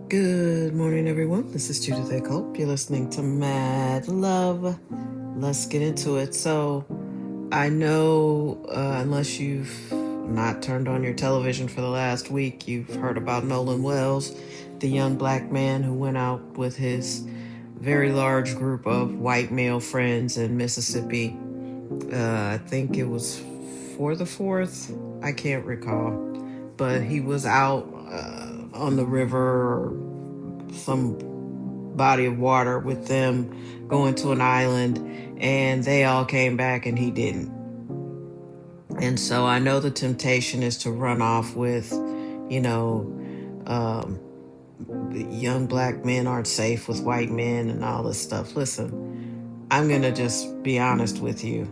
Good morning, everyone. This is Judith A. Culp. You're listening to Mad Love. Let's get into it. So, I know, unless you've not turned on your television for the last week, you've heard about Nolan Wells, the young black man who went out with his very large group of white male friends in Mississippi. I think it was for the 4th. I can't recall. But he was out on the river or some body of water with them going to an island, and they all came back and he didn't. And so I know the temptation is to run off with, um, young black men aren't safe with white men and all this stuff. Listen, I'm going to just be honest with you.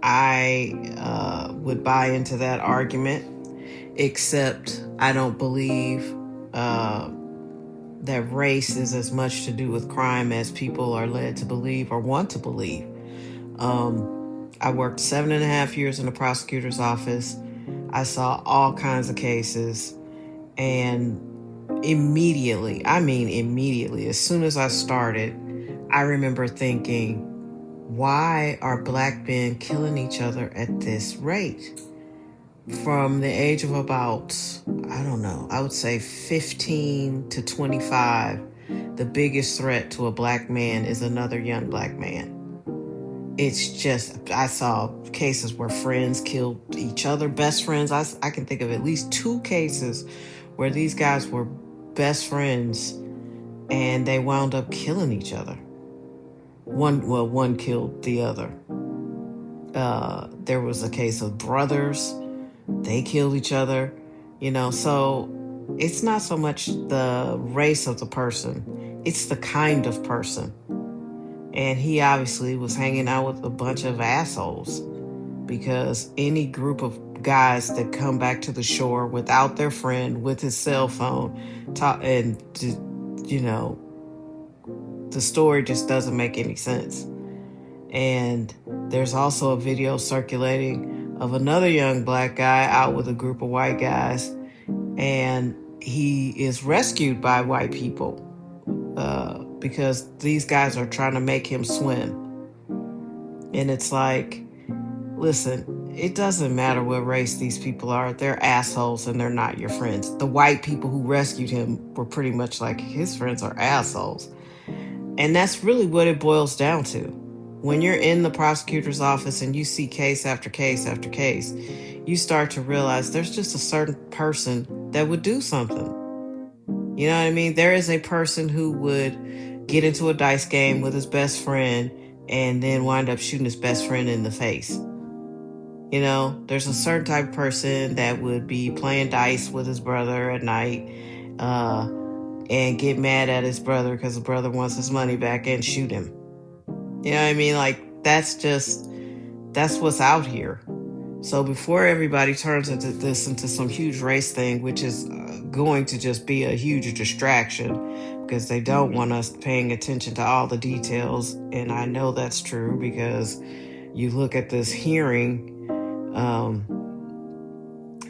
I would buy into that argument, except I don't believe that race is as much to do with crime as people are led to believe or want to believe. I worked 7.5 years in the prosecutor's office. I saw all kinds of cases, and immediately, as soon as I started, I remember thinking, why are black men killing each other at this rate? From the age of about, I would say 15 to 25, the biggest threat to a black man is another young black man. It's just, I saw cases where friends killed each other, best friends. I can think of at least 2 cases where these guys were best friends and they wound up killing each other. One killed the other. There was a case of brothers. They killed each other, so it's not so much the race of the person, it's the kind of person. And he obviously was hanging out with a bunch of assholes, because any group of guys that come back to the shore without their friend, with his cell phone, the story just doesn't make any sense. And there's also a video circulating of another young black guy out with a group of white guys, and he is rescued by white people because these guys are trying to make him swim. And it's like, listen, it doesn't matter what race these people are. They're assholes and they're not your friends. The white people who rescued him were pretty much like, his friends are assholes. And that's really what it boils down to. When you're in the prosecutor's office and you see case after case after case, you start to realize there's just a certain person that would do something. You know what I mean? There is a person who would get into a dice game with his best friend and then wind up shooting his best friend in the face. There's a certain type of person that would be playing dice with his brother at night and get mad at his brother because the brother wants his money back and shoot him. You know what I mean? Like, that's what's out here. So before everybody turns into some huge race thing, which is going to just be a huge distraction because they don't want us paying attention to all the details. And I know that's true because you look at this hearing,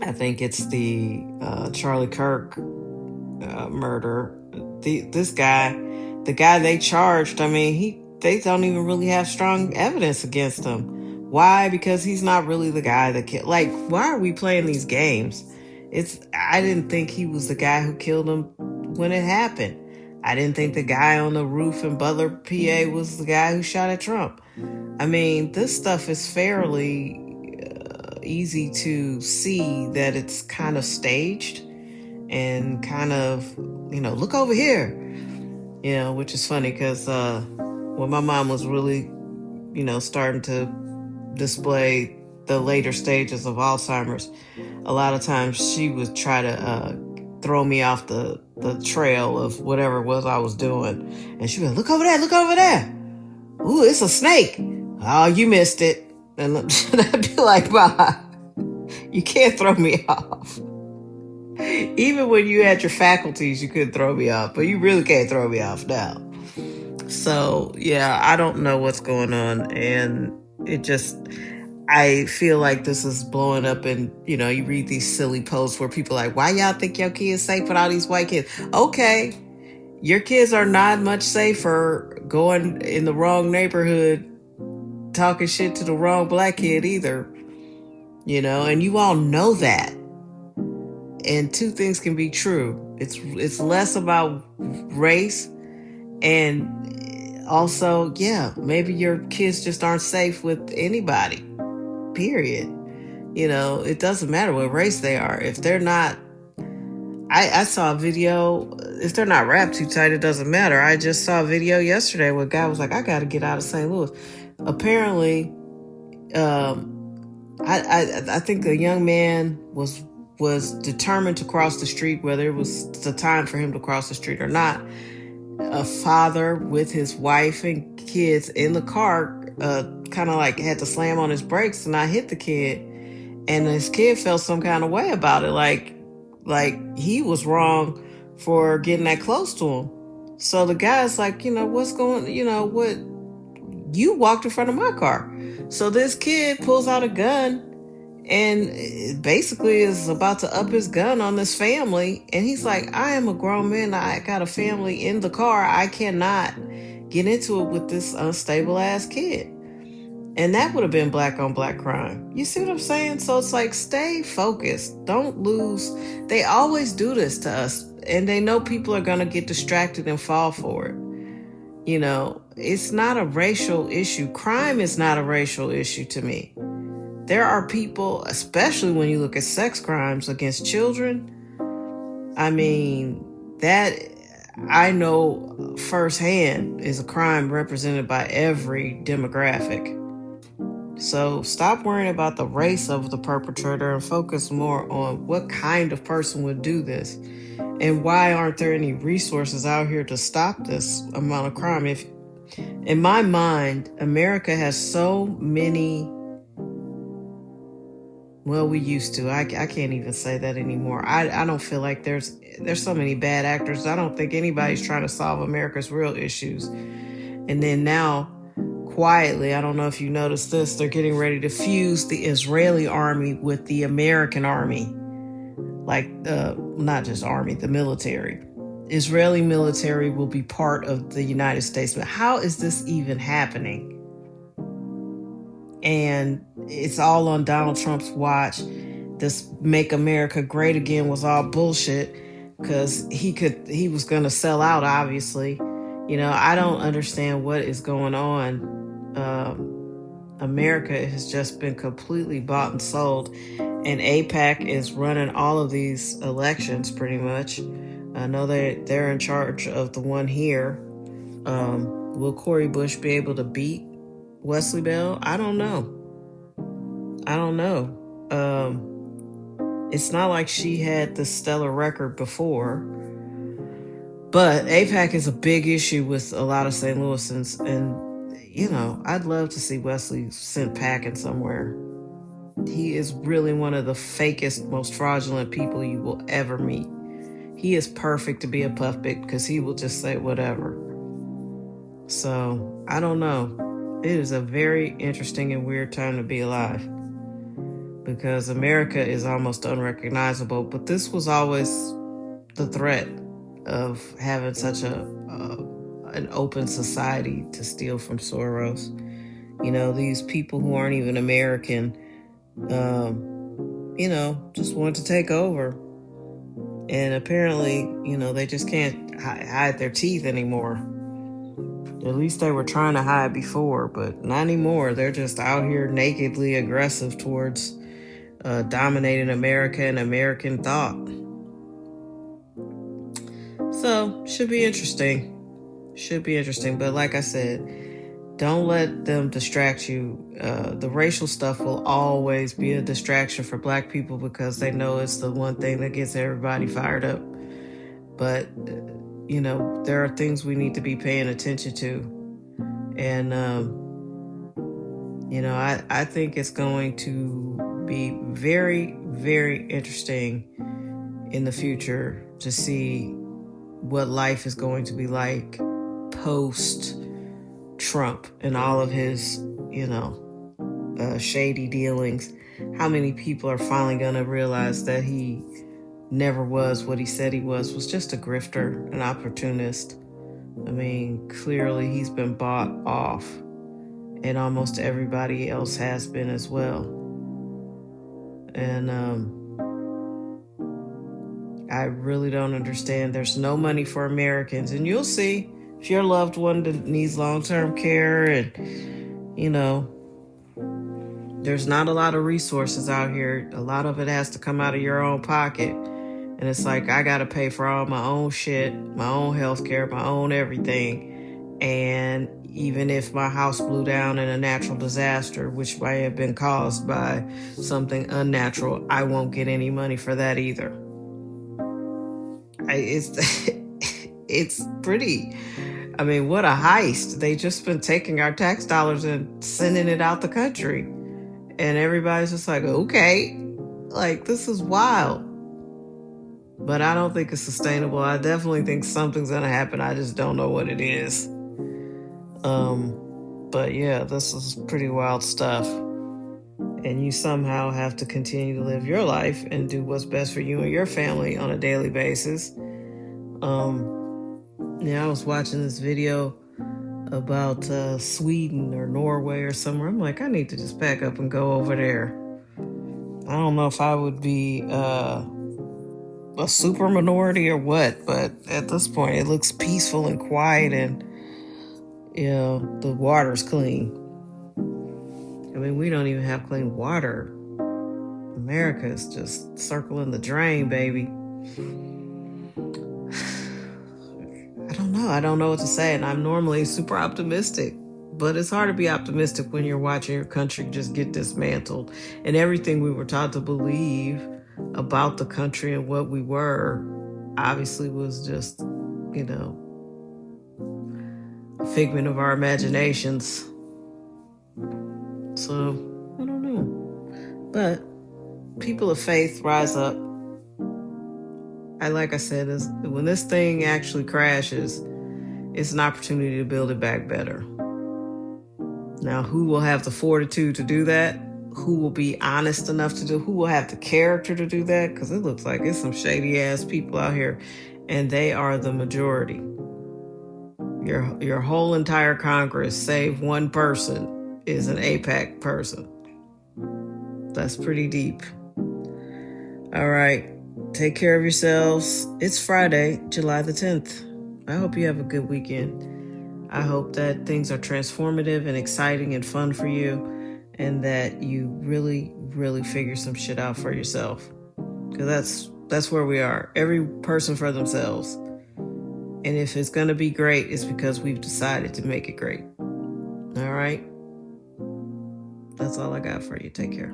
I think it's the Charlie Kirk murder. The guy they charged, they don't even really have strong evidence against him. Why? Because he's not really the guy that killed. Like, why are we playing these games? I didn't think he was the guy who killed him when it happened. I didn't think the guy on the roof in Butler, PA was the guy who shot at Trump. This stuff is fairly easy to see that it's kind of staged and kind of, look over here, which is funny because when my mom was really, starting to display the later stages of Alzheimer's, a lot of times she would try to throw me off the trail of whatever it was I was doing. And she'd be like, look over there. Ooh, it's a snake. Oh, you missed it. And I'd be like, Ma, you can't throw me off. Even when you had your faculties, you couldn't throw me off, but you really can't throw me off now. So, yeah, I don't know what's going on. And I feel like this is blowing up, and, you read these silly posts where people are like, why y'all think your kids safe with all these white kids? Okay, Your kids are not much safer going in the wrong neighborhood, talking shit to the wrong black kid either. And you all know that. And two things can be true. It's less about race, and also, yeah, maybe your kids just aren't safe with anybody. Period. It doesn't matter what race they are. If they're not, I saw a video. If they're not wrapped too tight, it doesn't matter. I just saw a video yesterday where a guy was like, I got to get out of St. Louis. Apparently, I think a young man was determined to cross the street, whether it was the time for him to cross the street or not. A father with his wife and kids in the car, kind of like had to slam on his brakes to not hit the kid. And his kid felt some kind of way about it, like he was wrong for getting that close to him. So the guy's like, what's going, what, you walked in front of my car. So this kid pulls out a gun and basically is about to up his gun on this family. And he's like, I am a grown man. I got a family in the car. I cannot get into it with this unstable ass kid. And that would have been black on black crime. You see what I'm saying? So it's like, stay focused. Don't lose. They always do this to us. And they know people are going to get distracted and fall for it. It's not a racial issue. Crime is not a racial issue to me. There are people, especially when you look at sex crimes against children. I mean, that I know firsthand is a crime represented by every demographic. So stop worrying about the race of the perpetrator and focus more on what kind of person would do this. And why aren't there any resources out here to stop this amount of crime? If, in my mind, America has so many, well, we used to. I can't even say that anymore. I don't feel like there's so many bad actors. I don't think anybody's trying to solve America's real issues. And then now, quietly, I don't know if you noticed this, they're getting ready to fuse the Israeli army with the American army. Like, not just army, the military. Israeli military will be part of the United States. But how is this even happening? And it's all on Donald Trump's watch. This Make America Great Again was all bullshit because he was going to sell out, obviously. I don't understand what is going on. America has just been completely bought and sold. And AIPAC is running all of these elections pretty much. I know they're in charge of the one here. Will Cori Bush be able to beat Wesley Bell? I don't know. It's not like she had the stellar record before. But AIPAC is a big issue with a lot of St. Louisans. And, I'd love to see Wesley sent packing somewhere. He is really one of the fakest, most fraudulent people you will ever meet. He is perfect to be a puppet because he will just say whatever. So, I don't know. It is a very interesting and weird time to be alive because America is almost unrecognizable. But this was always the threat of having such an open society to steal from Soros. These people who aren't even American, just want to take over. And apparently, they just can't hide their teeth anymore. At least they were trying to hide before, but not anymore. They're just out here nakedly aggressive towards dominating America and American thought. So, should be interesting. But like I said, don't let them distract you. The racial stuff will always be a distraction for black people because they know it's the one thing that gets everybody fired up. But, there are things we need to be paying attention to. And, I think it's going to be very, very interesting in the future to see what life is going to be like post-Trump and all of his, shady dealings. How many people are finally going to realize that he never was what he said he was just a grifter, an opportunist. I mean, clearly he's been bought off, and almost everybody else has been as well. And I really don't understand. There's no money for Americans, and you'll see if your loved one needs long-term care, and there's not a lot of resources out here. A lot of it has to come out of your own pocket. And it's like, I got to pay for all my own shit, my own health care, my own everything. And even if my house blew down in a natural disaster, which might have been caused by something unnatural, I won't get any money for that either. It's pretty. I mean, what a heist. They just been taking our tax dollars and sending it out the country. And everybody's just like, okay, like, this is wild. But I don't think it's sustainable. I definitely think something's going to happen. I just don't know what it is. But yeah, this is pretty wild stuff. And you somehow have to continue to live your life and do what's best for you and your family on a daily basis. I was watching this video about Sweden or Norway or somewhere. I'm like, I need to just pack up and go over there. I don't know if I would be a super minority or what, but at this point it looks peaceful and quiet, and the water's clean. I mean, we don't even have clean water. America is just circling the drain, baby. I don't know what to say, and I'm normally super optimistic, but it's hard to be optimistic when you're watching your country just get dismantled, and everything we were taught to believe about the country and what we were obviously was just, a figment of our imaginations. So, I don't know. But people of faith, rise up. Like I said, when this thing actually crashes, it's an opportunity to build it back better. Now, who will have the fortitude to do that? Who will be honest enough to do? Who will have the character to do that? Because it looks like it's some shady ass people out here, and they are the majority. Your whole entire Congress, save one person, is an AIPAC person. That's pretty deep. All right. Take care of yourselves. It's Friday, July the 10th. I hope you have a good weekend. I hope that things are transformative and exciting and fun for you, and that you really, really figure some shit out for yourself. Because that's where we are. Every person for themselves. And if it's going to be great, it's because we've decided to make it great. All right? That's all I got for you. Take care.